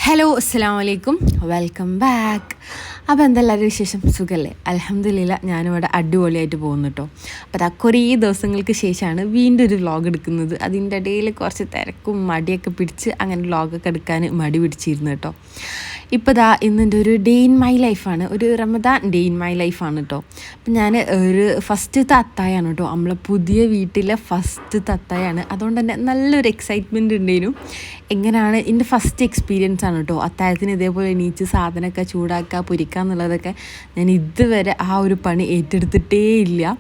Hello അസ്സലാമു അലൈക്കും, welcome back. അപ്പോൾ എന്തെല്ലാവരും വിശേഷം? സുഖമല്ലേ? അൽഹംദുലില്ലാ ഞാനിവിടെ അടിപൊളിയായിട്ട് പോകുന്നു കേട്ടോ. അപ്പോൾ അതാ കുറേ ദിവസങ്ങൾക്ക് ശേഷമാണ് വീണ്ടും ഒരു വ്ളോഗ് എടുക്കുന്നത്. അതിൻ്റെ ഇടയിൽ കുറച്ച് തിരക്കും മടിയൊക്കെ പിടിച്ച് അങ്ങനെ വ്ളോഗൊക്കെ എടുക്കാൻ മടി പിടിച്ചിരുന്നു കേട്ടോ. ഇപ്പോൾ ദാ ഇന്നെൻ്റെ ഒരു ഡേ ഇൻ മൈ ലൈഫാണ്, ഒരു റമദാൻ ഡേ ഇൻ മൈ ലൈഫാണ് കേട്ടോ. അപ്പം ഞാൻ ഒരു ഫസ്റ്റത്തെ അത്തായാണ് കേട്ടോ, നമ്മളെ പുതിയ വീട്ടിലെ ഫസ്റ്റത്തെ അത്തായാണ്. അതുകൊണ്ട് തന്നെ നല്ലൊരു എക്സൈറ്റ്മെൻറ്റ് ഉണ്ടായിരുന്നു. എങ്ങനെയാണ് എൻ്റെ ഫസ്റ്റ് എക്സ്പീരിയൻസ് ആണ് കേട്ടോ. അത്താഴത്തിന് ഇതേപോലെ എണീച്ച് സാധനമൊക്കെ ചൂടാക്കുക പൊരിക്കുക എന്നുള്ളതൊക്കെ ഞാൻ ഇതുവരെ ആ ഒരു പണി ഏറ്റെടുത്തിട്ടേ ഇല്ല.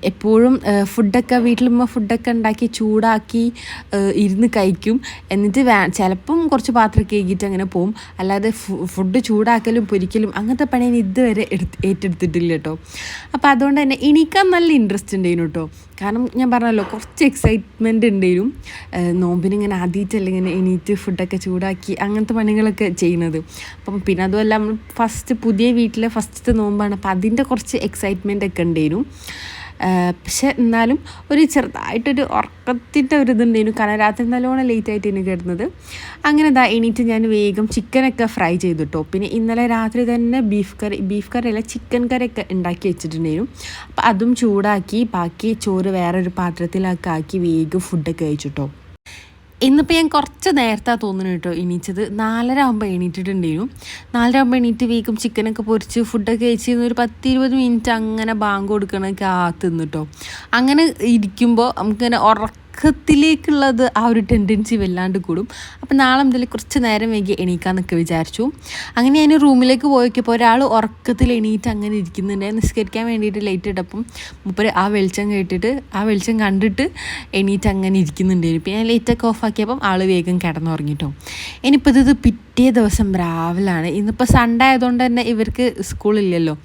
എപ്പോഴും ഫുഡൊക്കെ വീട്ടിലുമ്മ ഫുഡൊക്കെ ഉണ്ടാക്കി ചൂടാക്കി ഇരുന്ന് കഴിക്കും. എന്നിട്ട് ചിലപ്പം കുറച്ച് പാത്രം കേക്കിയിട്ട് അങ്ങനെ പോവും. അല്ലാതെ ഫുഡ് ചൂടാക്കലും പൊരിക്കലും അങ്ങനത്തെ പണി ഞാൻ ഇതുവരെ ഏറ്റെടുത്തിട്ടില്ല കേട്ടോ. അപ്പോൾ അതുകൊണ്ട് തന്നെ എണീക്കാൻ നല്ല ഇൻട്രസ്റ്റ് ഉണ്ടായിരുന്നു കേട്ടോ. കാരണം ഞാൻ പറഞ്ഞല്ലോ കുറച്ച് എക്സൈറ്റ്മെൻറ്റ് ഉണ്ടായിരുന്നു. നോമ്പിനിങ്ങനെ ആദ്യമായിട്ടല്ല ഇങ്ങനെ എണീറ്റ് ഫുഡൊക്കെ ചൂടാക്കി അങ്ങനത്തെ പണികളൊക്കെ ചെയ്യുന്നത്. അപ്പം പിന്നെ അതുമല്ല നമ്മൾ പുതിയ വീട്ടിലെ ഫസ്റ്റത്തെ നോമ്പാണ്. അപ്പം അതിൻ്റെ കുറച്ച് എക്സൈറ്റ്മെൻ്റ് ഒക്കെ ഉണ്ടായിരുന്നു. പക്ഷെ എന്നാലും ഒരു ചെറുതായിട്ടൊരു ഉറക്കത്തിൻ്റെ ഒരു ഇതുണ്ടായിരുന്നു. കാരണം രാത്രി നല്ലോണം ലേറ്റായിട്ട് എനിക്ക് കിടന്നത്. അങ്ങനെ എണീറ്റ് ഞാൻ വേഗം ചിക്കനൊക്കെ ഫ്രൈ ചെയ്തു കേട്ടോ. പിന്നെ ഇന്നലെ രാത്രി തന്നെ ബീഫ് കറി അല്ല ചിക്കൻ കറിയൊക്കെ ഉണ്ടാക്കി വെച്ചിട്ടുണ്ടായിരുന്നു. അപ്പോൾ അതും ചൂടാക്കി ബാക്കി ചോറ് വേറൊരു പാത്രത്തിലൊക്കെ ആക്കി വേഗം ഫുഡൊക്കെ കഴിച്ചു കേട്ടോ. ഇന്നിപ്പോൾ ഞാൻ കുറച്ച് നേരത്തെ തോന്നുന്നു കേട്ടോ എണീച്ചത്. 4:30 ആകുമ്പോൾ എണീറ്റിട്ടുണ്ടായിരുന്നു. 4:30 ആകുമ്പോൾ എണീറ്റ് വേഗം ചിക്കനൊക്കെ പൊരിച്ച് ഫുഡൊക്കെ കഴിച്ച് ഒരു 10-20 മിനിറ്റ് അങ്ങനെ ബാങ്ക് കൊടുക്കണമൊക്കെ തിന്നു കേട്ടോ. അങ്ങനെ ഇരിക്കുമ്പോൾ നമുക്കിങ്ങനെ ഉറക്കത്തിലേക്കുള്ളത് ആ ഒരു ടെൻഡൻസി വല്ലാണ്ട് കൂടും. അപ്പം നാളെ മുതൽ കുറച്ച് നേരം വൈകി എണീക്കാമെന്നൊക്കെ വിചാരിച്ചു. അങ്ങനെ ഞാൻ റൂമിലേക്ക് പോയപ്പോൾ ഒരാൾ ഉറക്കത്തിൽ എണീറ്റ് അങ്ങനെ ഇരിക്കുന്നുണ്ട്. നിസ്കരിക്കാൻ വേണ്ടിയിട്ട് ലൈറ്റ് ഇട്ടപ്പം മൂപ്പര് ആ വെളിച്ചം കണ്ടിട്ട് എണീറ്റ് അങ്ങനെ ഇരിക്കുന്നുണ്ടായിരുന്നു. പിന്നെ ഞാൻ ലൈറ്റൊക്കെ ഓഫാക്കിയപ്പം ആൾ വേഗം കിടന്നുറങ്ങിട്ടോ. ഇനിയിപ്പോൾ ഇത് പിറ്റേ ദിവസം രാവിലാണ്. ഇന്നിപ്പോൾ സൺഡേ ആയതുകൊണ്ട് തന്നെ ഇവർക്ക് സ്കൂളില്ലല്ലോ.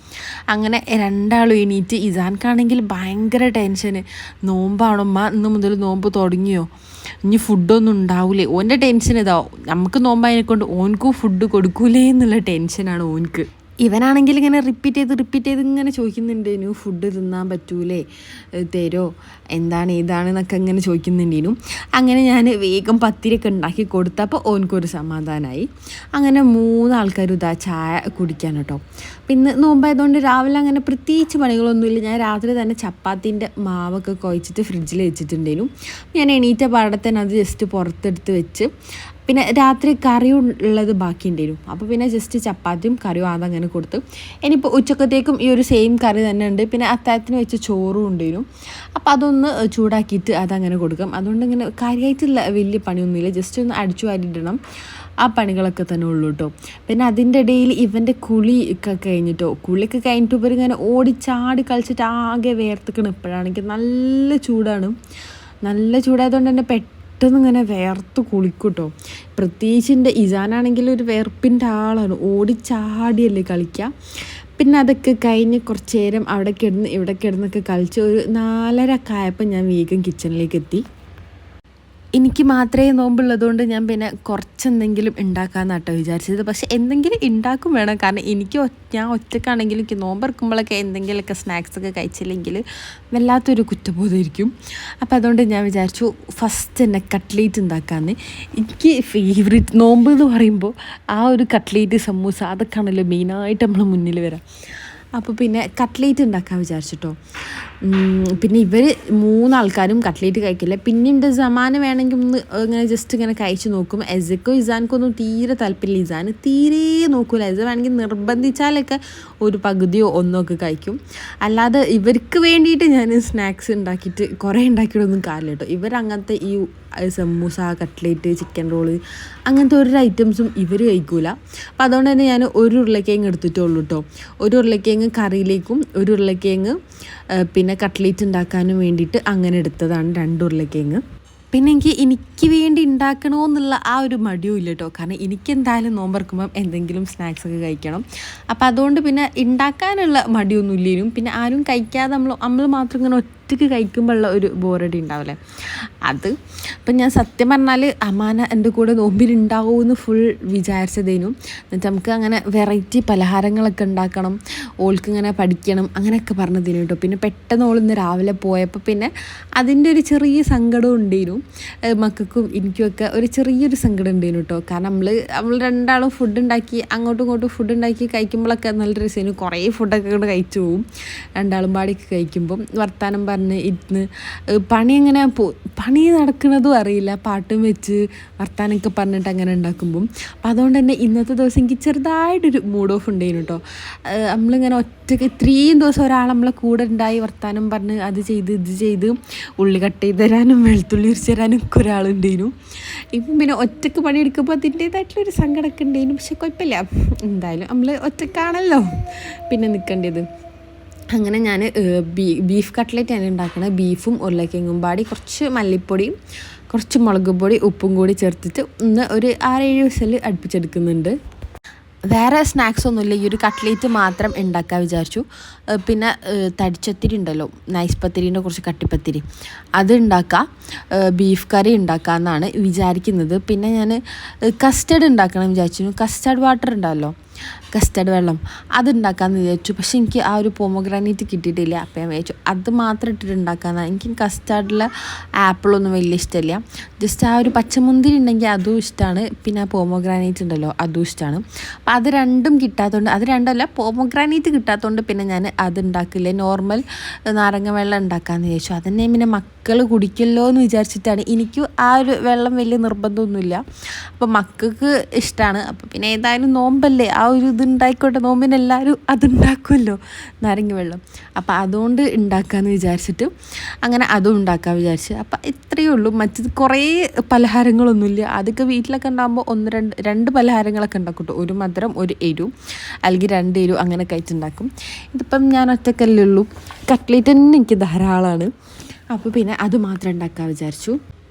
അങ്ങനെ രണ്ടാളും എണീറ്റ് ഇസാൻക്കാണെങ്കിൽ ഭയങ്കര ടെൻഷന്. നോമ്പാണമ്മ, ഇന്ന് മുതൽ നോമ്പ് തുടങ്ങിയോ, ഇനി ഫുഡൊന്നും ഉണ്ടാവില്ലേ, ഓൻ്റെ ടെൻഷൻ ഇതാവും. നമുക്ക് നോമ്പായതിനെക്കൊണ്ട് ഓൻക്കും ഫുഡ് കൊടുക്കൂലേ എന്നുള്ള ടെൻഷനാണ് ഓൻക്ക്. ഇവനാണെങ്കിൽ ഇങ്ങനെ റിപ്പീറ്റ് ചെയ്ത് ഇങ്ങനെ ചോദിക്കുന്നുണ്ടേനു, ഫുഡ് തിന്നാൻ പറ്റൂലേ, തരോ, എന്താണ് ഇതാണെന്നൊക്കെ ഇങ്ങനെ ചോദിക്കുന്നുണ്ടേനു. അങ്ങനെ ഞാൻ വേഗം പത്തിരിയൊക്കെ ഉണ്ടാക്കി കൊടുത്തപ്പോൾ ഓൻക്കൊരു സമാധാനമായി. അങ്ങനെ 3 ആൾക്കാരും ചായ കുടിക്കാൻ കേട്ടോ. പിന്നെ നോമ്പായതുകൊണ്ട് രാവിലെ അങ്ങനെ പ്രത്യേകിച്ച് പണികളൊന്നുമില്ല. ഞാൻ രാത്രി തന്നെ ചപ്പാത്തിൻ്റെ മാവൊക്കെ കുഴച്ചിട്ട് ഫ്രിഡ്ജിൽ വെച്ചിട്ടുണ്ടേനു. ഞാൻ എണീറ്റ പാടത്തന്നെ അത് ജസ്റ്റ് പുറത്തെടുത്ത് വെച്ച് പിന്നെ രാത്രി കറിയും ഉള്ളത് ബാക്കി ഉണ്ടായിരുന്നു. അപ്പോൾ പിന്നെ ജസ്റ്റ് ചപ്പാത്തിയും കറിയും അതങ്ങനെ കൊടുത്ത്. ഇനിയിപ്പോൾ ഉച്ചക്കത്തേക്കും ഈ ഒരു സെയിം കറി തന്നെ ഉണ്ട്. പിന്നെ അത്താഴത്തിന് വെച്ച് ചോറും ഉണ്ടായിരുന്നു. അപ്പോൾ അതൊന്ന് ചൂടാക്കിയിട്ട് അതങ്ങനെ കൊടുക്കും. അതുകൊണ്ട് ഇങ്ങനെ കാര്യമായിട്ടുള്ള വലിയ പണിയൊന്നുമില്ല, ജസ്റ്റ് ഒന്ന് അടിച്ചു വാരിയിടണം, ആ പണികളൊക്കെ തന്നെ ഉള്ളൂ കേട്ടോ. പിന്നെ അതിൻ്റെ ഇടയിൽ ഇവൻ്റെ കുളിയൊക്കെ കഴിഞ്ഞിട്ടോ. കുളിയൊക്കെ കഴിഞ്ഞിട്ട് ഇവർ ഇങ്ങനെ ഓടിച്ചാടി കളിച്ചിട്ട് ആകെ വേർത്തിക്കണം. ഇപ്പോഴാണെങ്കിൽ നല്ല ചൂടായതുകൊണ്ട് തന്നെ പെട്ടെന്ന് ഇങ്ങനെ വേർത്ത് കുളിക്കും കേട്ടോ. പ്രത്യേകിച്ച് എൻ്റെ ഇസാനാണെങ്കിൽ ഒരു വേർപ്പിൻ്റെ ആളാണ്, ഓടിച്ചാടിയല്ലേ കളിക്കുക. പിന്നെ അതൊക്കെ കഴിഞ്ഞ് കുറച്ച് നേരം അവിടെ കിടന്ന് ഇവിടെ കിടന്നൊക്കെ കളിച്ച് ഒരു 4:30 ആയപ്പോൾ ഞാൻ വേഗം കിച്ചണിലേക്ക് എത്തി. എനിക്ക് മാത്രമേ നോമ്പുള്ളതുകൊണ്ട് ഞാൻ പിന്നെ കുറച്ചെന്തെങ്കിലും ഉണ്ടാക്കാമെന്നാട്ടോ വിചാരിച്ചത്. പക്ഷേ എന്തെങ്കിലും ഉണ്ടാക്കും വേണം. കാരണം ഞാൻ ഒറ്റക്കാണെങ്കിലും എനിക്ക് നോമ്പെടുക്കുമ്പോഴൊക്കെ എന്തെങ്കിലുമൊക്കെ സ്നാക്സൊക്കെ കഴിച്ചില്ലെങ്കിൽ വല്ലാത്തൊരു കുറ്റബോധമായിരിക്കും. അപ്പോൾ അതുകൊണ്ട് ഞാൻ വിചാരിച്ചു ഫസ്റ്റ് തന്നെ കട്ട്ലേറ്റ് ഉണ്ടാക്കാമെന്ന്. എനിക്ക് ഫേവറേറ്റ് നോമ്പ് എന്ന് പറയുമ്പോൾ ആ ഒരു കട്ട്ലേറ്റ്, സമൂസ, അതൊക്കെയാണല്ലോ മെയിനായിട്ട് നമ്മൾ മുന്നിൽ വരാം. അപ്പോൾ പിന്നെ കട്ട്ലേറ്റ് ഉണ്ടാക്കാൻ വിചാരിച്ചിട്ടോ. പിന്നെ ഇവർ 3 ആൾക്കാരും കട്ട്ലേറ്റ് കഴിക്കില്ല. പിന്നീട് സമാന് വേണമെങ്കിൽ ഒന്ന് ഇങ്ങനെ ജസ്റ്റ് ഇങ്ങനെ കഴിച്ച് നോക്കും. എസക്കോ ഇസാൻക്കൊന്നും തീരെ താല്പര്യമില്ല. ഇസാന് തീരെ നോക്കില്ല. എസ വേണമെങ്കിൽ നിർബന്ധിച്ചാലൊക്കെ ഒരു പകുതിയോ ഒന്നൊക്കെ കഴിക്കും. അല്ലാതെ ഇവർക്ക് വേണ്ടിയിട്ട് ഞാൻ സ്നാക്സ് ഉണ്ടാക്കിയിട്ട് കുറേ ഉണ്ടാക്കിയിട്ടൊന്നും കാര്യമില്ല കേട്ടോ. ഇവരങ്ങനത്തെ ഈ സമൂസ, കട്ട്ലേറ്റ്, ചിക്കൻ റോള് അങ്ങനത്തെ ഒരു ഐറ്റംസും ഇവർ കഴിക്കൂല. അപ്പോൾ അതുകൊണ്ട് തന്നെ ഞാൻ ഒരു ഉരുളക്കിഴങ്ങ് എടുത്തിട്ടുള്ളൂ കേട്ടോ. ഒരു ഉരുളക്കിഴങ്ങ് കറിയിലേക്കും ഒരു ഉരുളക്കിഴങ്ങ് പിന്നെ കട്ട്ലേറ്റ് ഉണ്ടാക്കാനും വേണ്ടിയിട്ട് അങ്ങനെ എടുത്തതാണ് 2 ഉരുളക്കിഴങ്ങ്. പിന്നെ എനിക്ക് വേണ്ടി ഉണ്ടാക്കണമെന്നുള്ള ആ ഒരു മടിയും ഇല്ല കേട്ടോ. കാരണം എനിക്കെന്തായാലും നോമ്പറക്കുമ്പം എന്തെങ്കിലും സ്നാക്സൊക്കെ കഴിക്കണം. അപ്പോൾ അതുകൊണ്ട് പിന്നെ ഉണ്ടാക്കാനുള്ള മടിയൊന്നും ഇല്ലേനും. പിന്നെ ആരും കഴിക്കാതെ നമ്മൾ മാത്രം ഇങ്ങനെ ഒറ്റയ്ക്ക് കഴിക്കുമ്പോഴുള്ള ഒരു ബോറടി ഉണ്ടാവില്ലേ, അത് അപ്പം ഞാൻ സത്യം പറഞ്ഞാൽ അമാന എൻ്റെ കൂടെ നോമ്പിനുണ്ടാവുമെന്ന് ഫുൾ വിചാരിച്ചതേനു. എന്നിട്ട് നമുക്ക് അങ്ങനെ വെറൈറ്റി പലഹാരങ്ങളൊക്കെ ഉണ്ടാക്കണം, ഓൾക്ക് ഇങ്ങനെ പഠിക്കണം അങ്ങനെയൊക്കെ പറഞ്ഞതിന് കേട്ടോ. പിന്നെ പെട്ടെന്ന് ഓളിന്ന് രാവിലെ പോയപ്പോൾ പിന്നെ അതിൻ്റെ ഒരു ചെറിയ സങ്കടം ഉണ്ടായിരുന്നു. മക്കൾക്കും എനിക്കുമൊക്കെ ഒരു ചെറിയൊരു സങ്കടം ഉണ്ടായിരുന്നു കേട്ടോ. കാരണം നമ്മൾ രണ്ടാളും ഫുഡ് ഉണ്ടാക്കി അങ്ങോട്ടും ഇങ്ങോട്ടും ഫുഡ് ഉണ്ടാക്കി കഴിക്കുമ്പോഴൊക്കെ നല്ല രസമായിരുന്നു. കുറേ ഫുഡൊക്കെ ഇങ്ങോട്ട് കഴിച്ചു പോവും രണ്ടാളും പാടിയൊക്കെ കഴിക്കുമ്പം. വർത്താനം പറഞ്ഞ് ഇരുന്ന് പണി എങ്ങനെ പണി നടക്കുന്നതും അറിയില്ല, പാട്ടും വെച്ച് വർത്താനമൊക്കെ പറഞ്ഞിട്ട് അങ്ങനെ ഉണ്ടാക്കുമ്പം. അപ്പം അതുകൊണ്ട് തന്നെ ഇന്നത്തെ ദിവസം എനിക്ക് ചെറുതായിട്ടൊരു മൂഡ് ഓഫ് ഉണ്ടായിരുന്നു കേട്ടോ. നമ്മളിങ്ങനെ ഒറ്റയ്ക്ക് ഇത്രയും ദിവസം ഒരാൾ നമ്മളെ കൂടെ ഉണ്ടായി വർത്താനം പറഞ്ഞ് അത് ചെയ്ത് ഇത് ചെയ്ത് ഉള്ളി കട്ട് ചെയ്ത് തരാനും വെളുത്തുള്ളി ഉരിച്ച് തരാനും ഒക്കെ ഒരാളുണ്ടായിരുന്നു. ഇപ്പം പിന്നെ ഒറ്റയ്ക്ക് പണിയെടുക്കുമ്പോൾ അതിൻ്റേതായിട്ടുള്ളൊരു സങ്കടമൊക്കെ ഉണ്ടായിരുന്നു. പക്ഷെ കുഴപ്പമില്ല, എന്തായാലും നമ്മൾ ഒറ്റക്കാണല്ലോ പിന്നെ നിൽക്കേണ്ടത്. അങ്ങനെ ഞാൻ ബീഫ് കട്ട്ലറ്റ് ആണ് ഉണ്ടാക്കുന്നത്. ബീഫും ഉരുളക്കിഴങ്ങും പാടി കുറച്ച് മല്ലിപ്പൊടിയും കുറച്ച് മുളക് പൊടി ഉപ്പും കൂടി ചേർത്തിട്ട് ഒരു 6-7 വിസിൽ അടുപ്പിച്ചെടുക്കുന്നുണ്ട്. വേറെ സ്നാക്സ് ഒന്നുമില്ല, ഈ ഒരു കട്ട്ലേറ്റ് മാത്രം ഉണ്ടാക്കാൻ വിചാരിച്ചു. പിന്നെ തടിച്ചത്തിരി ഉണ്ടല്ലോ, നൈസ് പത്തിരീൻ്റെ കുറച്ച് കട്ടിപ്പത്തിരി, അത് ഉണ്ടാക്കാം. ബീഫ് കറി ഉണ്ടാക്കാമെന്നാണ് വിചാരിക്കുന്നത്. പിന്നെ ഞാൻ കസ്റ്റർഡ് ഉണ്ടാക്കണം വിചാരിച്ചു. കസ്റ്റർഡ് വാട്ടർ ഉണ്ടല്ലോ, കസ്റ്റർഡ് വെള്ളം, അതുണ്ടാക്കാമെന്ന് വിചാരിച്ചു. പക്ഷേ എനിക്ക് ആ ഒരു പോമോഗ്രാനൈറ്റ് കിട്ടിയിട്ടില്ല. അപ്പം ഞാൻ വിചാരിച്ചു അത് മാത്രം ഇട്ടിട്ട് ഉണ്ടാക്കാമെന്നാണ്. എനിക്ക് കസ്റ്റർഡിലെ ആപ്പിളൊന്നും വലിയ ഇഷ്ടമില്ല. ജസ്റ്റ് ആ ഒരു പച്ചമുന്തിരി ഉണ്ടെങ്കിൽ അതും ഇഷ്ടമാണ്, പിന്നെ ആ പോമോഗ്രാനൈറ്റ് ഉണ്ടല്ലോ അതും ഇഷ്ടമാണ്. അപ്പോൾ അത് രണ്ടും കിട്ടാത്തതുകൊണ്ട്, അത് രണ്ടല്ല പോമോഗ്രാനൈറ്റ് കിട്ടാത്തതുകൊണ്ട് പിന്നെ ഞാൻ അത് ഉണ്ടാക്കില്ല, നോർമൽ നാരങ്ങ വെള്ളം ഉണ്ടാക്കാമെന്ന് വിചാരിച്ചു. അതന്നെ പിന്നെ മക്കൾ കുടിക്കല്ലോ എന്ന് വിചാരിച്ചിട്ടാണ്. എനിക്ക് ആ ഒരു വെള്ളം വലിയ നിർബന്ധമൊന്നുമില്ല, അപ്പോൾ മക്കൾക്ക് ഇഷ്ടമാണ്. അപ്പോൾ പിന്നെ ഏതായാലും നോമ്പല്ലേ, ആ ഒരു ഇതുണ്ടായിക്കോട്ടെ, നോമ്പിന് എല്ലാവരും അതുണ്ടാക്കുമല്ലോ നാരങ്ങ വെള്ളം. അപ്പോൾ അതുകൊണ്ട് ഉണ്ടാക്കാമെന്ന് വിചാരിച്ചിട്ട് അങ്ങനെ അതും ഉണ്ടാക്കാൻ വിചാരിച്ചു. അപ്പം ഇത്രയേ ഉള്ളൂ. മറ്റത് കുറേ പലഹാരങ്ങളൊന്നുമില്ല. അതൊക്കെ വീട്ടിലൊക്കെ ഉണ്ടാകുമ്പോൾ രണ്ട് പലഹാരങ്ങളൊക്കെ ഉണ്ടാക്കും കേട്ടോ. ഒരു മധുരം ഒരു എരിവും, അല്ലെങ്കിൽ 2 എരിവും അങ്ങനെയൊക്കെ ആയിട്ട് ഉണ്ടാക്കും. ഇതിപ്പം ഞാൻ ഒറ്റക്കല്ലേ ഉള്ളൂ, കട്ട്ലേറ്റ് തന്നെ എനിക്ക് ധാരാളമാണ്. അപ്പോൾ പിന്നെ അത് മാത്രം ഉണ്ടാക്കാൻ വിചാരിച്ചു.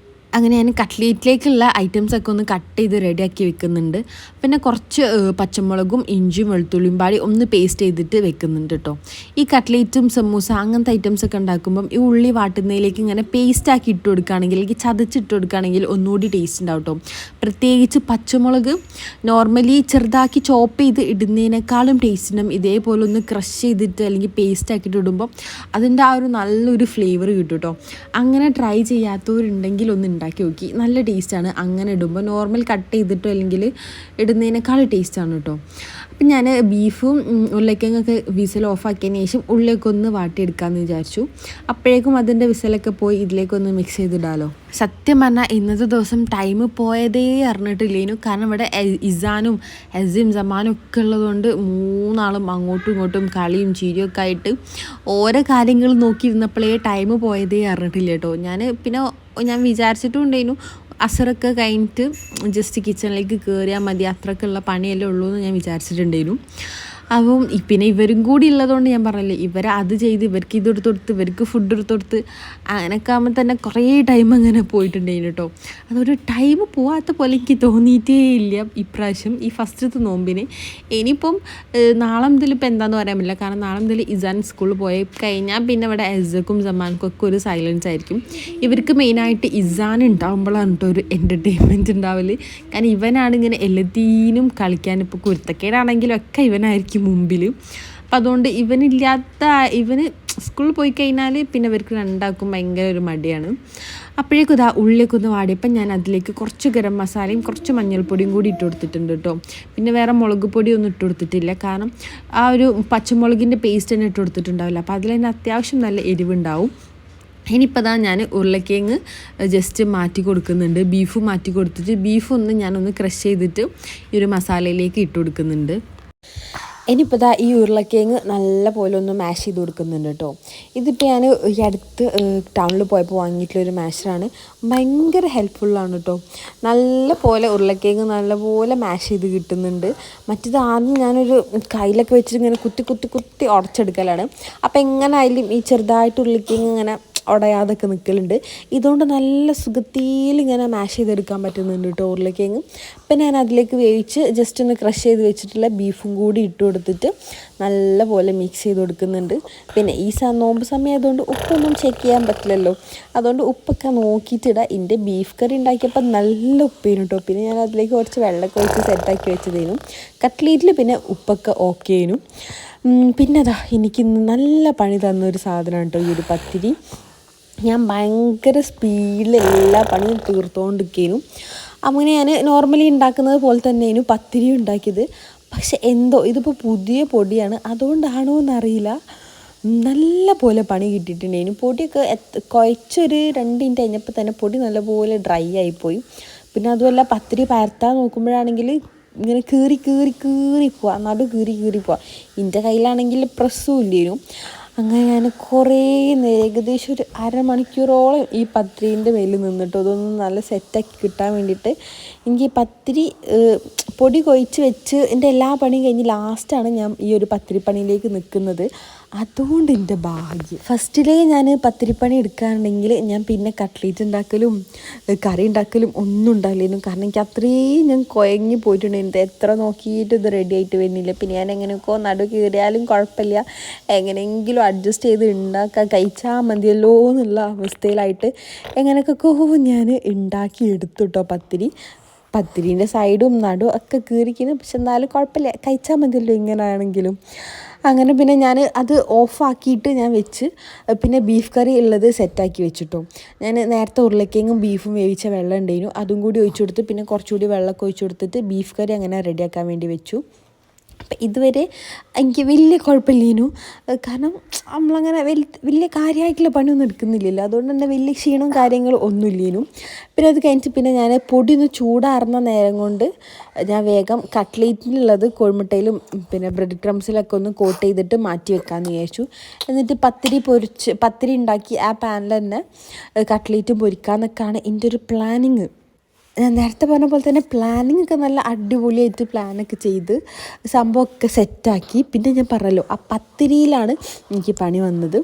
അങ്ങനെ ഞാൻ കട്ട്ലേറ്റിലേക്കുള്ള ഐറ്റംസൊക്കെ ഒന്ന് കട്ട് ചെയ്ത് റെഡിയാക്കി വെക്കുന്നുണ്ട്. പിന്നെ കുറച്ച് പച്ചമുളകും ഇഞ്ചിയും വെളുത്തുള്ളിയും പാടി ഒന്ന് പേസ്റ്റ് ചെയ്തിട്ട് വെക്കുന്നുണ്ട് കേട്ടോ. ഈ കട്ട്ലേറ്റും സമൂസ അങ്ങനത്തെ ഐറ്റംസൊക്കെ ഉണ്ടാക്കുമ്പം ഈ ഉള്ളി വാട്ടുന്നതിലേക്ക് ഇങ്ങനെ പേസ്റ്റാക്കി ഇട്ട് കൊടുക്കുകയാണെങ്കിൽ, അല്ലെങ്കിൽ ചതച്ചിട്ട് കൊടുക്കുകയാണെങ്കിൽ ഒന്നുകൂടി ടേസ്റ്റ് ഉണ്ടാവും കേട്ടോ. പ്രത്യേകിച്ച് പച്ചമുളക് നോർമലി ചെറുതാക്കി ചോപ്പ് ചെയ്ത് ഇടുന്നതിനേക്കാളും ടേസ്റ്റ് ഉണ്ടാവും ഇതേപോലെ ഒന്ന് ക്രഷ് ചെയ്തിട്ട് അല്ലെങ്കിൽ പേസ്റ്റ് ആക്കിയിട്ട് ഇടുമ്പോൾ. അതിൻ്റെ ആ ഒരു നല്ലൊരു ഫ്ലേവർ കിട്ടും കേട്ടോ. അങ്ങനെ ട്രൈ ചെയ്യാത്തവരുണ്ടെങ്കിൽ ഒന്ന് ഉണ്ടാക്കി നോക്കി, നല്ല ടേസ്റ്റാണ്. അങ്ങനെ ഇടുമ്പോൾ നോർമൽ കട്ട് ചെയ്തിട്ടോ അല്ലെങ്കിൽ ഇടുന്നതിനേക്കാൾ ടേസ്റ്റാണ് കേട്ടോ. അപ്പം ഞാൻ ബീഫും ഉരുളക്കിഴങ്ങൊക്കെ വിസിൽ ഓഫാക്കിയതിന് ശേഷം ഉള്ളിലേക്ക് ഒന്ന് വാട്ടിയെടുക്കാമെന്ന് വിചാരിച്ചു. അപ്പോഴേക്കും അതിൻ്റെ വിസിലൊക്കെ പോയി ഇതിലേക്കൊന്ന് മിക്സ് ചെയ്തിടാമല്ലോ. സത്യം പറഞ്ഞാൽ ഇന്നത്തെ ദിവസം ടൈം പോയതേ അറിഞ്ഞിട്ടില്ലേനു. കാരണം ഇവിടെ ഇസാനും എസിയും സമാനും ഒക്കെ ഉള്ളതുകൊണ്ട് 3 ആളും അങ്ങോട്ടും ഇങ്ങോട്ടും കളിയും ചിരിയൊക്കെ ആയിട്ട് ഓരോ കാര്യങ്ങൾ നോക്കിയിരുന്നപ്പോഴേ ടൈം പോയതേ അറിഞ്ഞിട്ടില്ല കേട്ടോ. ഞാൻ വിചാരിച്ചിട്ടും ഉണ്ടായിരുന്നു അസറൊക്കെ കഴിഞ്ഞിട്ട് ജസ്റ്റ് കിച്ചണിലേക്ക് കയറിയാൽ മതി, അത്രയ്ക്കുള്ള പണിയല്ലേ ഉള്ളൂ എന്ന് ഞാൻ വിചാരിച്ചിട്ടുണ്ടായിരുന്നു. അപ്പം പിന്നെ ഇവരും കൂടി ഉള്ളതുകൊണ്ട് ഞാൻ പറഞ്ഞില്ലേ, ഇവരെ അത് ചെയ്ത് ഇവർക്ക് ഇതെടുത്ത് കൊടുത്ത് ഇവർക്ക് ഫുഡ് എടുത്ത് കൊടുത്ത് അങ്ങനെയൊക്കെ ആകുമ്പോൾ തന്നെ കുറേ ടൈം അങ്ങനെ പോയിട്ടുണ്ടായിരുന്നു കേട്ടോ. അതൊരു ടൈം പോവാത്ത പോലെ എനിക്ക് തോന്നിയിട്ടേ ഇല്ല ഇപ്രാവശ്യം ഈ ഫസ്റ്റത്തെ നോമ്പിന്. ഇനിയിപ്പം നാളെ മുതൽ ഇപ്പം എന്താണെന്ന് പറയാൻ പറ്റില്ല. കാരണം നാളെ മുതൽ ഇസാൻ സ്കൂളിൽ പോയി കഴിഞ്ഞാൽ പിന്നെ ഇവിടെ എസക്കും സമാൻക്കും ഒക്കെ ഒരു സൈലൻസ് ആയിരിക്കും. ഇവർക്ക് മെയിനായിട്ട് ഇസാൻ ഉണ്ടാകുമ്പോഴാണ് കേട്ടോ ഒരു എൻ്റർടൈൻമെൻറ്റ് ഉണ്ടാവല്. കാരണം ഇവനാണ് ഇങ്ങനെ എല്ലാത്തിനും കളിക്കാൻ, ഇപ്പോൾ കുരുത്തക്കേടാണെങ്കിലും ഒക്കെ ഇവനായിരിക്കും മുമ്പിൽ. അപ്പം അതുകൊണ്ട് ഇവന് സ്കൂളിൽ പോയി കഴിഞ്ഞാൽ പിന്നെ ഇവർക്ക് രണ്ടാക്കും ഭയങ്കര ഒരു മടിയാണ്. അപ്പോഴേക്കും ഉള്ളിലേക്ക് ഒന്ന് വാടിയപ്പം ഞാൻ അതിലേക്ക് കുറച്ച് ഗരം മസാലയും കുറച്ച് മഞ്ഞൾപ്പൊടിയും കൂടി ഇട്ട് കൊടുത്തിട്ടുണ്ട് കേട്ടോ. പിന്നെ വേറെ മുളക് പൊടിയൊന്നും ഇട്ട് കൊടുത്തിട്ടില്ല, കാരണം ആ ഒരു പച്ചമുളകിൻ്റെ പേസ്റ്റ് തന്നെ ഇട്ട് കൊടുത്തിട്ടുണ്ടാവില്ല. അപ്പോൾ അതിൽ തന്നെ അത്യാവശ്യം നല്ല എരിവുണ്ടാവും. ഇനിയിപ്പോൾ ഞാൻ ഉരുളക്കിഴങ്ങ് ജസ്റ്റ് മാറ്റി കൊടുക്കുന്നുണ്ട്, ബീഫ് മാറ്റി കൊടുത്തിട്ട് ബീഫൊന്ന് ഞാനൊന്ന് ക്രഷ് ചെയ്തിട്ട് ഈ ഒരു മസാലയിലേക്ക് ഇട്ട് കൊടുക്കുന്നുണ്ട്. ഇനിയിപ്പോൾ ഈ ഉരുളക്കിഴങ്ങ് നല്ല പോലെ ഒന്ന് മാഷ് ചെയ്ത് കൊടുക്കുന്നുണ്ട് കേട്ടോ. ഇതിപ്പോൾ ഞാൻ ഈ അടുത്ത് ടൗണിൽ പോയപ്പോൾ വാങ്ങിയിട്ടുള്ളൊരു മാഷറാണ്, ഭയങ്കര ഹെൽപ്ഫുള്ളാണ് കേട്ടോ. നല്ല പോലെ ഉരുളക്കിഴങ്ങ് നല്ല പോലെ മാഷ് ചെയ്ത് കിട്ടുന്നുണ്ട്. മറ്റേത് ആദ്യം ഞാനൊരു കയ്യിലൊക്കെ വെച്ചിട്ട് ഇങ്ങനെ കുത്തി ഉടച്ചെടുക്കലാണ്. അപ്പോൾ എങ്ങനെ ആയാലും ഈ ചെറുതായിട്ട് ഉരുളക്കിഴങ്ങ് ഇങ്ങനെ ഉടയാതൊക്കെ നിൽക്കലുണ്ട്. ഇതുകൊണ്ട് നല്ല സുഖത്തിൽ ഇങ്ങനെ മാഷ് ചെയ്തെടുക്കാൻ പറ്റുന്നുണ്ട് കേട്ടോ ഉരുളക്കിഴങ്ങ്. അപ്പം ഞാൻ അതിലേക്ക് വേവിച്ച് ജസ്റ്റ് ഒന്ന് ക്രഷ് ചെയ്ത് വെച്ചിട്ടുള്ള ബീഫും കൂടി ഇട്ട് കൊടുത്തിട്ട് നല്ലപോലെ മിക്സ് ചെയ്ത് കൊടുക്കുന്നുണ്ട്. പിന്നെ ഈ നോമ്പ് സമയം ആയതുകൊണ്ട് ഉപ്പൊന്നും ചെക്ക് ചെയ്യാൻ പറ്റില്ലല്ലോ, അതുകൊണ്ട് ഉപ്പൊക്കെ നോക്കിയിട്ടിടാം. എൻ്റെ ബീഫ് കറി ഉണ്ടാക്കിയപ്പോൾ നല്ല ഉപ്പേനും കേട്ടോ. പിന്നെ ഞാൻ അതിലേക്ക് കുറച്ച് വെള്ളമൊക്കെ ഒഴിച്ച് സെറ്റാക്കി വെച്ചതേനും. കട്ട്ലേറ്റിൽ പിന്നെ ഉപ്പൊക്കെ ഓക്കേനും. പിന്നെ അതാ എനിക്കിന്ന് നല്ല പണി തന്നൊരു സാധനമാണ് കേട്ടോ ഈ ഒരു പത്തിരി. ഞാൻ ഭയങ്കര സ്പീഡിൽ എല്ലാ പണിയും തീർത്തുകൊണ്ടിരിക്കേനും. അങ്ങനെ ഞാൻ നോർമലി ഉണ്ടാക്കുന്നത് പോലെ തന്നെയായിരുന്നു പത്തിരി ഉണ്ടാക്കിയത്. പക്ഷെ എന്തോ ഇതിപ്പോൾ പുതിയ പൊടിയാണ്, അതുകൊണ്ടാണോ എന്നറിയില്ല, നല്ല പോലെ പണി കിട്ടിയിട്ടുണ്ടായിരുന്നു. പൊടിയൊക്കെ കുഴച്ചൊരു 2 മിനിറ്റ് കഴിഞ്ഞപ്പോൾ തന്നെ പൊടി നല്ലപോലെ ഡ്രൈ ആയിപ്പോയി. പിന്നെ അതുമല്ല പത്തിരി പരത്താൻ നോക്കുമ്പോഴാണെങ്കിൽ ഇങ്ങനെ കീറി പോവാം, കീറി പോവാം. എൻ്റെ കയ്യിലാണെങ്കിൽ പ്രസ്സും ഇല്ലേനും. അങ്ങനെ ഞാൻ കുറേ ഏകദേശം ഒരു അരമണിക്കൂറോളം ഈ പത്തിരീൻ്റെ മേലിൽ നിന്നിട്ട് അതൊന്ന് നല്ല സെറ്റാക്കി കിട്ടാൻ വേണ്ടിയിട്ട്. എനിക്ക് ഈ പത്തിരി പൊടി കൊഴിച്ച് വെച്ച് എൻ്റെ എല്ലാ പണിയും കഴിഞ്ഞ് ലാസ്റ്റാണ് ഞാൻ ഈ ഒരു പത്തിരിപ്പണിയിലേക്ക് നിൽക്കുന്നത്. അതുകൊണ്ട് എൻ്റെ ഭാഗ്യം. ഫസ്റ്റിലേ ഞാൻ പത്തിരിപ്പണി എടുക്കുകയാണെങ്കിൽ ഞാൻ പിന്നെ കട്ട്ലേറ്റ് ഉണ്ടാക്കലും കറി ഉണ്ടാക്കലും ഒന്നും ഉണ്ടാവില്ലായിരുന്നു. കാരണം എനിക്ക് അത്രയും ഞാൻ കുഴങ്ങി പോയിട്ടുണ്ടായിരുന്നു. എത്ര നോക്കിയിട്ട് ഇത് റെഡി ആയിട്ട് വരുന്നില്ല. പിന്നെ ഞാൻ എങ്ങനെയൊക്കെ നടു കീറിയാലും കുഴപ്പമില്ല, എങ്ങനെയെങ്കിലും അഡ്ജസ്റ്റ് ചെയ്ത് ഉണ്ടാക്കാൻ കഴിച്ചാൽ മതിയല്ലോ എന്നുള്ള അവസ്ഥയിലായിട്ട് എങ്ങനെയൊക്കെ ഞാൻ ഉണ്ടാക്കി എടുത്തു കേട്ടോ പത്തിരീൻ്റെ സൈഡും നടും ഒക്കെ കീറിക്കുന്നു. പക്ഷെ എന്നാലും കുഴപ്പമില്ല, കഴിച്ചാൽ മതിയല്ലോ ഇങ്ങനെയാണെങ്കിലും. അങ്ങനെ പിന്നെ ഞാൻ അത് ഓഫാക്കിയിട്ട് ഞാൻ വെച്ച് പിന്നെ ബീഫ് കറി ഉള്ളത് സെറ്റാക്കി വെച്ചിട്ടോ. ഞാൻ നേരത്തെ ഉരുളക്കിഴങ്ങും ബീഫും വേവിച്ച വെള്ളം ഉണ്ടായിരുന്നു, അതും കൂടി ഒഴിച്ചു കൊടുത്ത് പിന്നെ കുറച്ചുകൂടി വെള്ളമൊക്കെ ഒഴിച്ചു കൊടുത്തിട്ട് ബീഫ് കറി അങ്ങനെ റെഡിയാക്കാൻ വേണ്ടി വെച്ചു. അപ്പം ഇതുവരെ എനിക്ക് വലിയ കുഴപ്പമില്ലേനു, കാരണം നമ്മളങ്ങനെ വലിയ കാര്യമായിട്ടുള്ള പണിയൊന്നും എടുക്കുന്നില്ലല്ലോ, അതുകൊണ്ട് തന്നെ വലിയ ക്ഷീണവും കാര്യങ്ങളും ഒന്നുമില്ലേനു. പിന്നെ അത് കഴിഞ്ഞിട്ട് പിന്നെ ഞാൻ പൊടി ഒന്ന് ചൂടാറുന്ന നേരം കൊണ്ട് ഞാൻ വേഗം കട്ട്ലേറ്റിനുള്ളത് കോഴിമുട്ടയിലും പിന്നെ ബ്രെഡ് ക്രംസിലൊക്കെ ഒന്ന് കോട്ട് ചെയ്തിട്ട് മാറ്റി വെക്കാമെന്ന് വിചാരിച്ചു. എന്നിട്ട് പത്തിരി ഉണ്ടാക്കി ആ പാനിൽ തന്നെ കട്ട്ലേറ്റും പൊരിക്കാമെന്നൊക്കെയാണ് എൻ്റെ ഒരു പ്ലാനിങ്. ഞാൻ നേരത്തെ പറഞ്ഞ പോലെ തന്നെ പ്ലാനിങ് ഒക്കെ നല്ല അടിപൊളിയായിട്ട് പ്ലാനൊക്കെ ചെയ്ത് സംഭവമൊക്കെ സെറ്റാക്കി. പിന്നെ ഞാൻ പറഞ്ഞല്ലോ ആ പത്തിരിയിലാണ് എനിക്ക് പണി വന്നത്.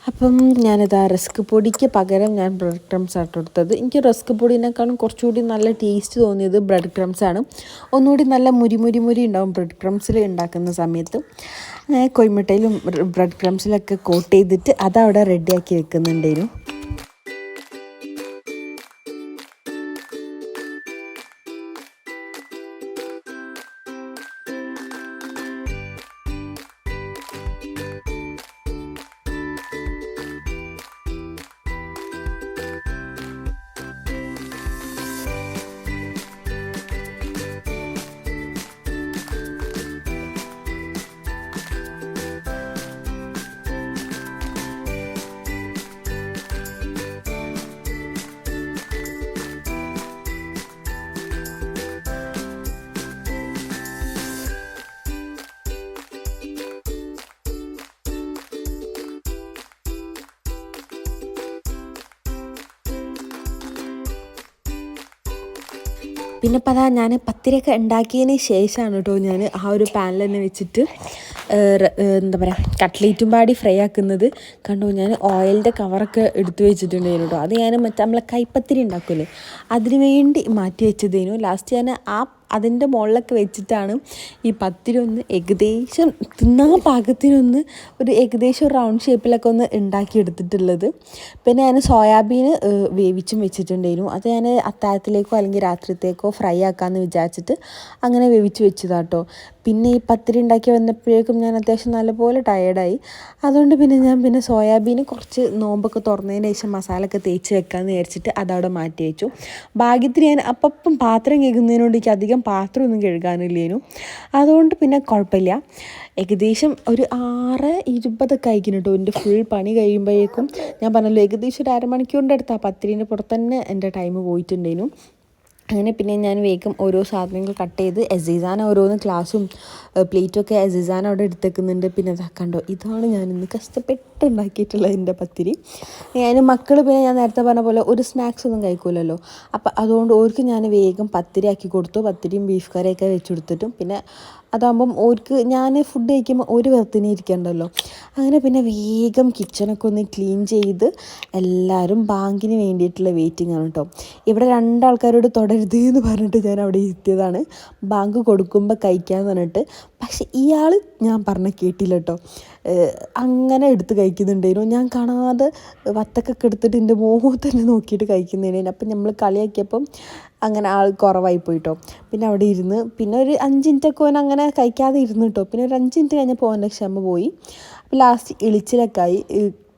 അപ്പം ഞാനിതാ റസ്ക് പൊടിക്ക് പകരം ഞാൻ ബ്രെഡ് ക്രംസ് ആയിട്ട് കൊടുത്തത്. എനിക്ക് റസ്ക് പൊടിനേക്കാളും കുറച്ചുകൂടി നല്ല ടേസ്റ്റ് തോന്നിയത് ബ്രെഡ് ക്രംസാണ്. ഒന്നുകൂടി നല്ല മുരി ഉണ്ടാവും ബ്രെഡ് ക്രംസിൽ ഉണ്ടാക്കുന്ന സമയത്ത്. കോഴിമുട്ടയിലും ബ്രെഡ് ക്രംസിലൊക്കെ കോട്ട് ചെയ്തിട്ട് അതവിടെ റെഡിയാക്കി വെക്കുന്നുണ്ടായിരുന്നു. പിന്നെ ഇപ്പം അതാ ഞാൻ പത്തിരിയൊക്കെ ഉണ്ടാക്കിയതിന് ശേഷമാണ് കേട്ടോ ഞാൻ ആ ഒരു പാനിൽ തന്നെ വെച്ചിട്ട് എന്താ പറയുക കട്ട്ലേറ്റും പാടി ഫ്രൈ ആക്കുന്നത്. കണ്ടോ, ഞാൻ ഓയിലിൻ്റെ കവറൊക്കെ എടുത്തു വെച്ചിട്ടുണ്ടായിരുന്നു കേട്ടോ. അത് ഞാൻ നമ്മളെ കൈപ്പത്തിരി ഉണ്ടാക്കുമല്ലേ അതിന് വേണ്ടി മാറ്റി വെച്ചതേനു. ലാസ്റ്റ് ഞാൻ അതിൻ്റെ മുകളിലൊക്കെ വെച്ചിട്ടാണ് ഈ പത്തിരി ഒന്ന് ഏകദേശം തിന്നാൻ പാകത്തിനൊന്ന് ഏകദേശം റൗണ്ട് ഷേപ്പിലൊക്കെ ഒന്ന് ഉണ്ടാക്കിയെടുത്തിട്ടുള്ളത്. പിന്നെ ഞാൻ സോയാബീൻ വേവിച്ചും വെച്ചിട്ടുണ്ടായിരുന്നു. അത് ഞാൻ അത്താഴത്തിലേക്കോ അല്ലെങ്കിൽ രാത്രിത്തേക്കോ ഫ്രൈ ആക്കാമെന്ന് വിചാരിച്ചിട്ട് അങ്ങനെ വേവിച്ച് വെച്ചതാട്ടോ. പിന്നെ ഈ പത്തിരി ഉണ്ടാക്കി വന്നപ്പോഴേക്കും ഞാൻ അത്യാവശ്യം നല്ലപോലെ ടയേർഡായി. അതുകൊണ്ട് പിന്നെ സോയാബീൻ കുറച്ച് നോമ്പൊക്കെ തുറന്നതിന് ശേഷം മസാലയൊക്കെ തേച്ച് വെക്കാമെന്ന് വിചാരിച്ചിട്ട് അതവിടെ മാറ്റി വെച്ചു. ഭാഗ്യത്തിന് ഞാൻ അപ്പം പാത്രം കഴുകുന്നതിനോട് എനിക്ക് അധികം പാത്രമൊന്നും കഴുകാനില്ലേനു, അതുകൊണ്ട് പിന്നെ കുഴപ്പമില്ല. ഏകദേശം ഒരു 6:20 ആയിരിക്കും കേട്ടോ എൻ്റെ ഫുൾ പണി കഴിയുമ്പോഴേക്കും. ഞാൻ പറഞ്ഞല്ലോ ഏകദേശം ഒരു അരമണിക്കൂറിൻ്റെ അടുത്ത് ആ പത്തിരീൻ്റെ പുറത്ത് തന്നെ എൻ്റെ ടൈം പോയിട്ടുണ്ടായിരുന്നു. അങ്ങനെ പിന്നെ ഞാൻ വേഗം ഓരോ സാധനങ്ങൾ കട്ട് ചെയ്ത് അസീസാന ഓരോന്ന് ഗ്ലാസും പ്ലേറ്റും ഒക്കെ അസീസാന അവിടെ എടുത്തേക്കുന്നുണ്ട്. പിന്നെ കണ്ടോ, ഇതാണ് ഞാനിന്ന് കഷ്ടപ്പെട്ടുണ്ടാക്കിയിട്ടുള്ളത് എൻ്റെ പത്തിരി. മക്കൾ പിന്നെ ഞാൻ നേരത്തെ പറഞ്ഞ പോലെ ഒരു സ്നാക്സ് ഒന്നും കഴിക്കൂലല്ലോ, അപ്പം അതുകൊണ്ട് ഓർക്ക് ഞാൻ വേഗം പത്തിരി ആക്കി കൊടുത്തു. പത്തിരിയും ബീഫ് കറിയൊക്കെ വെച്ച് കൊടുത്തിട്ടും പിന്നെ അതാകുമ്പം ഓർക്ക് ഞാൻ ഫുഡ് കഴിക്കുമ്പോൾ ഒരു വെറുതെ ഇരിക്കണ്ടല്ലോ. അങ്ങനെ പിന്നെ വേഗം കിച്ചണൊക്കെ ഒന്ന് ക്ലീൻ ചെയ്ത് എല്ലാവരും ബാങ്കിന് വേണ്ടിയിട്ടുള്ള വെയിറ്റിംഗ് ആണ് കേട്ടോ. ഇവിടെ രണ്ടാൾക്കാരോട് തുടരുത് എന്ന് പറഞ്ഞിട്ട് ഞാൻ അവിടെ ഇരുത്തിയതാണ്, ബാങ്ക് കൊടുക്കുമ്പോൾ കഴിക്കാമെന്ന് പറഞ്ഞിട്ട്. പക്ഷെ ഇയാൾ ഞാൻ പറഞ്ഞ കേട്ടില്ല കേട്ടോ. അങ്ങനെ എടുത്ത് കഴിക്കുന്നുണ്ടായിരുന്നു. ഞാൻ കാണാതെ വത്തക്കൊക്കെ എടുത്തിട്ട് എൻ്റെ മുഖത്ത് തന്നെ നോക്കിയിട്ട് കഴിക്കുന്നതിന്. അപ്പം നമ്മൾ കളിയാക്കിയപ്പം അങ്ങനെ ആൾ കുറവായി പോയിട്ടോ. പിന്നെ അവിടെ ഇരുന്ന് പിന്നെ ഒരു 5 മിനിറ്റൊക്കെ ഓൻ അങ്ങനെ കഴിക്കാതെ ഇരുന്ന് കേട്ടോ. പിന്നെ ഒരു 5 മിനിറ്റ് കഴിഞ്ഞപ്പോൾ ഓൻ്റെ ക്ഷമ പോയി. അപ്പോൾ ലാസ്റ്റ് ഇളിച്ചിലൊക്കെയായി.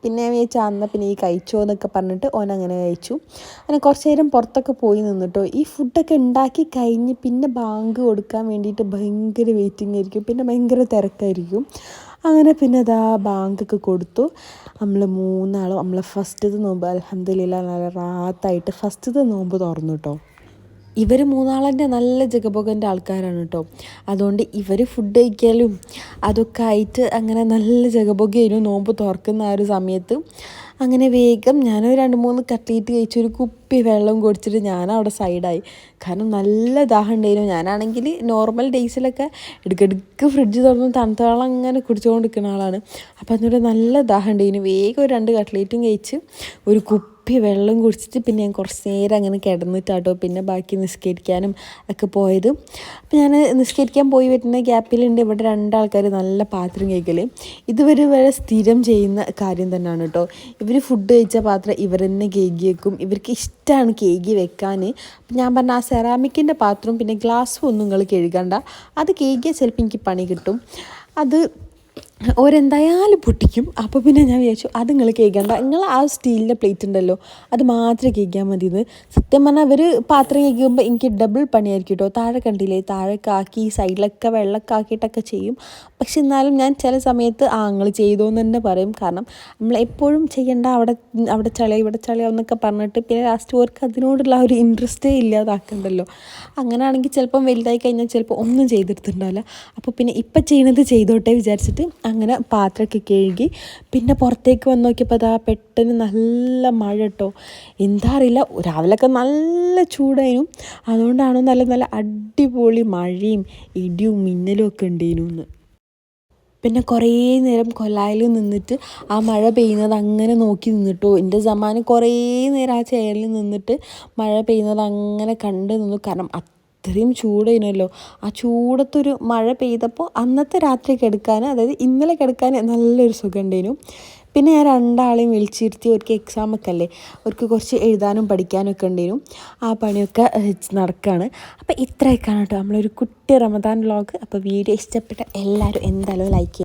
പിന്നെ ഞാൻ വിചാരിച്ചാൽ എന്നാൽ പിന്നെ ഈ കഴിച്ചോ എന്നൊക്കെ പറഞ്ഞിട്ട് ഓൻ അങ്ങനെ കഴിച്ചു. അങ്ങനെ കുറച്ച് നേരം പുറത്തൊക്കെ പോയി നിന്നിട്ടോ. ഈ ഫുഡൊക്കെ ഉണ്ടാക്കി കഴിഞ്ഞ് പിന്നെ ബാങ്ക് കൊടുക്കാൻ വേണ്ടിയിട്ട് ഭയങ്കര വെയിറ്റിംഗ് ആയിരിക്കും, പിന്നെ ഭയങ്കര തിരക്കായിരിക്കും. അങ്ങനെ പിന്നെ അതാ ബാങ്കൊക്കെ കൊടുത്തു. നമ്മൾ 3 നമ്മളെ ഫസ്റ്റത്തെ നോമ്പ് അൽഹംദുലില്ലാ നല്ല റാത്തായിട്ട് ഫസ്റ്റത്തെ നോമ്പ് തുറന്നു കേട്ടോ. ഇവർ 3 നല്ല ജഗബോഗൻ്റെ ആൾക്കാരാണ് കേട്ടോ. അതുകൊണ്ട് ഇവർ ഫുഡ് കഴിക്കലും അതൊക്കെ ആയിട്ട് അങ്ങനെ നല്ല ജഗബോഗയായിരുന്നു നോമ്പ് തുറക്കുന്ന ആ ഒരു സമയത്ത്. അങ്ങനെ വേഗം ഞാനൊരു 2-3 കട്ട്ലേറ്റ് കഴിച്ചൊരു കുപ്പി വെള്ളം കുടിച്ചിട്ട് ഞാനവിടെ സൈഡായി. കാരണം നല്ല ദാഹം ഉണ്ടായിരുന്നു. ഞാനാണെങ്കിൽ നോർമൽ ഡേയ്സിലൊക്കെ ഇടയ്ക്കിടയ്ക്ക് ഫ്രിഡ്ജ് തുറന്ന് തണുത്ത വെള്ളം അങ്ങനെ കുടിച്ചുകൊണ്ട് നിൽക്കുന്ന ആളാണ്. അപ്പോൾ അതിനോട് നല്ല ദാഹം ഉണ്ടായിരുന്നു. വേഗം ഒരു 2 കട്ട്ലേറ്റും കഴിച്ച് ഒരു കുപ്പി വെള്ളം കുടിച്ചിട്ട് പിന്നെ ഞാൻ കുറച്ച് നേരം അങ്ങനെ കിടന്നിട്ടാട്ടോ പിന്നെ ബാക്കി നിസ്കരിക്കാനും ഒക്കെ പോയത്. അപ്പോൾ ഞാൻ നിസ്കരിക്കാൻ പോയി വരുന്ന ഗ്യാപ്പിലുണ്ട് ഇവിടെ 2 ആൾക്കാർ നല്ല പാത്രം കഴിക്കൽ. ഇതുവരെ വരെ സ്ഥിരം ചെയ്യുന്ന കാര്യം തന്നെയാണ് കേട്ടോ. ഇവർ ഫുഡ് കഴിച്ച പാത്രം ഇവർ തന്നെ കേകി വെക്കും. ഇവർക്ക് ഇഷ്ടമാണ് കേകി വെക്കാൻ. അപ്പം ഞാൻ പറഞ്ഞ ആ സെറാമിക്കിൻ്റെ പാത്രവും പിന്നെ ഗ്ലാസ്സും ഒന്നും നിങ്ങൾ കഴുകണ്ട, അത് കേകിയാൽ ചിലപ്പോൾ എനിക്ക് പണി കിട്ടും. അത് ഓരെന്തായാലും പൊട്ടിക്കും. അപ്പോൾ പിന്നെ ഞാൻ വിചാരിച്ചു അത് നിങ്ങൾ കേൾക്കണ്ട, നിങ്ങൾ ആ സ്റ്റീലിൻ്റെ പ്ലേറ്റ് ഉണ്ടല്ലോ അത് മാത്രമേ കേൾക്കാൻ മതിയെന്ന്. സത്യം പറഞ്ഞാൽ അവർ പാത്രം കേൾക്കുമ്പോൾ എനിക്ക് ഡബിൾ പണിയായിരിക്കും കേട്ടോ. താഴെ കണ്ടില്ലേ, താഴെയൊക്കെ ആക്കി സൈഡിലൊക്കെ വെള്ളമൊക്കെ ആക്കിയിട്ടൊക്കെ ചെയ്യും. പക്ഷെ എന്നാലും ഞാൻ ചില സമയത്ത് നിങ്ങൾ ചെയ്തോന്ന് തന്നെ പറയും. കാരണം നമ്മൾ എപ്പോഴും ചെയ്യേണ്ട, അവിടെ ചളി ഇവിടെ ചളിയാന്നൊക്കെ പറഞ്ഞിട്ട് പിന്നെ ലാസ്റ്റ് ഓർക്ക് അതിനോടുള്ള ഒരു ഇൻട്രസ്റ്റേ ഇല്ലാതാക്കണ്ടല്ലോ. അങ്ങനെയാണെങ്കിൽ ചിലപ്പം വലുതായി കഴിഞ്ഞാൽ ചിലപ്പോൾ ഒന്നും ചെയ്തെടുത്തിട്ടുണ്ടാവില്ല. അപ്പോൾ പിന്നെ ഇപ്പം ചെയ്യണത് ചെയ്തോട്ടെ വിചാരിച്ചിട്ട് അങ്ങനെ പാത്രമൊക്കെ കഴുകി പിന്നെ പുറത്തേക്ക് വന്ന് നോക്കിയപ്പോൾ അതാ പെട്ടെന്ന് നല്ല മഴ കേട്ടോ. എന്താ അറിയില്ല, രാവിലെയൊക്കെ നല്ല ചൂടായിരുന്നു. അതുകൊണ്ടാണോ നല്ല നല്ല അടിപൊളി മഴയും ഇടിയും മിന്നലും ഒക്കെ ഉണ്ടായിരുന്നു. പിന്നെ കുറേ നേരം കൊലായിൽ നിന്നിട്ട് ആ മഴ പെയ്യുന്നത് അങ്ങനെ നോക്കി നിന്നിട്ടോ. എൻ്റെ സമാനം കുറേ നേരം ആ ചെയറിൽ നിന്നിട്ട് മഴ പെയ്യുന്നത് അങ്ങനെ കണ്ട് നിന്നു. കാരണം അത്രയും ചൂടായിരുന്നല്ലോ. ആ ചൂടത്തൊരു മഴ പെയ്തപ്പോൾ അന്നത്തെ രാത്രി കിടക്കാൻ, അതായത് ഇന്നലെ കിടക്കാൻ നല്ലൊരു സുഖം ഉണ്ടായിരുന്നു. പിന്നെ ഞാൻ 2 ആളെയും വിളിച്ചിരുത്തി. അവർക്ക് എക്സാമൊക്കെ അല്ലേ, അവർക്ക് കുറച്ച് എഴുതാനും പഠിക്കാനും ഒക്കെ ഉണ്ടായിരുന്നു. ആ പണിയൊക്കെ നടക്കുകയാണ്. അപ്പോൾ ഇത്രയൊക്കെയാണ് കേട്ടോ നമ്മളൊരു കുട്ടി റമദാൻ വ്ളോഗ്. അപ്പോൾ വീഡിയോ ഇഷ്ടപ്പെട്ട എല്ലാവരും എന്തായാലും ലൈക്ക് ചെയ്യുക.